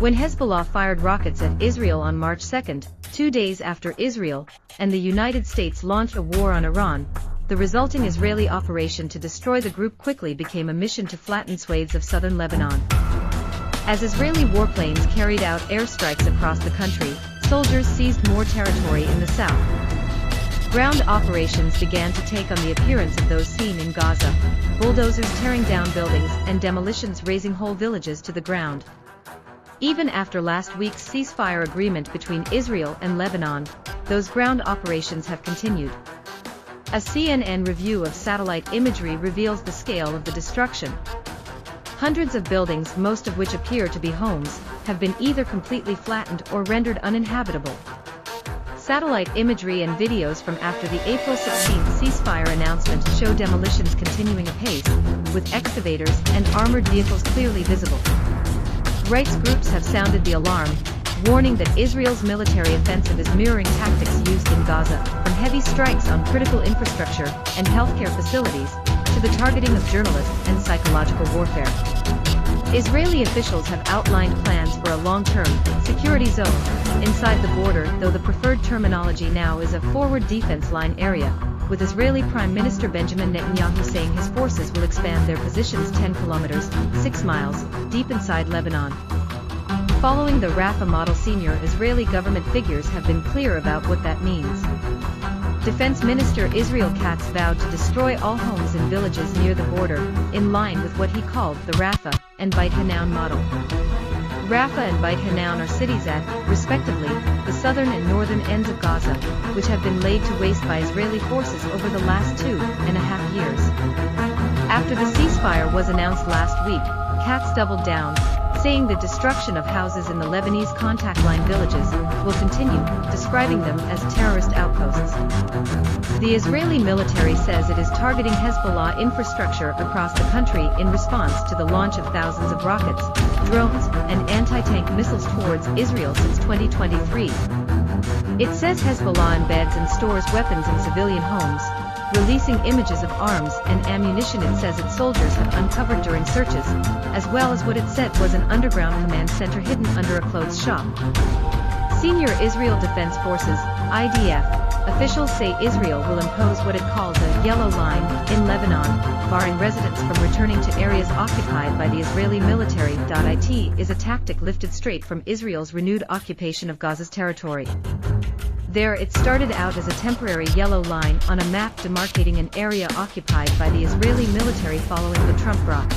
When Hezbollah fired rockets at Israel on March 2, 2 days after Israel and the United States launched a war on Iran, the resulting Israeli operation to destroy the group quickly became a mission to flatten swathes of southern Lebanon. As Israeli warplanes carried out airstrikes across the country, soldiers seized more territory in the south. Ground operations began to take on the appearance of those seen in Gaza, bulldozers tearing down buildings and demolitions razing whole villages to the ground. Even after last week's ceasefire agreement between Israel and Lebanon, those ground operations have continued. A CNN review of satellite imagery reveals the scale of the destruction. Hundreds of buildings, most of which appear to be homes, have been either completely flattened or rendered uninhabitable. Satellite imagery and videos from after the April 16 ceasefire announcement show demolitions continuing apace, with excavators and armored vehicles clearly visible. Rights groups have sounded the alarm, warning that Israel's military offensive is mirroring tactics used in Gaza, from heavy strikes on critical infrastructure and healthcare facilities, to the targeting of journalists and psychological warfare. Israeli officials have outlined plans for a long-term security zone inside the border, though the preferred terminology now is a forward defense line area, with Israeli Prime Minister Benjamin Netanyahu saying his forces will expand their positions 10 kilometers, 6 miles, deep inside Lebanon. Following the Rafah model, senior Israeli government figures have been clear about what that means. Defense Minister Israel Katz vowed to destroy all homes and villages near the border, in line with what he called the Rafah and Beit Hanan model. Rafah and Beit Hanan are cities at, respectively, the southern and northern ends of Gaza, which have been laid to waste by Israeli forces over the last 2.5 years. After the ceasefire was announced last week, Katz doubled down, saying the destruction of houses in the Lebanese contact line villages will continue, describing them as terrorist outposts. The Israeli military says it is targeting Hezbollah infrastructure across the country in response to the launch of thousands of rockets, drones, and anti-tank missiles towards Israel since 2023. It says Hezbollah embeds and stores weapons in civilian homes, releasing images of arms and ammunition it says its soldiers have uncovered during searches, as well as what it said was an underground command center hidden under a clothes shop. Senior Israel Defense Forces, IDF, officials say Israel will impose what it calls a yellow line in Lebanon, barring residents from returning to areas occupied by the Israeli military. It is a tactic lifted straight from Israel's renewed occupation of Gaza's territory. There it started out as a temporary yellow line on a map demarcating an area occupied by the Israeli military following the Trump rout.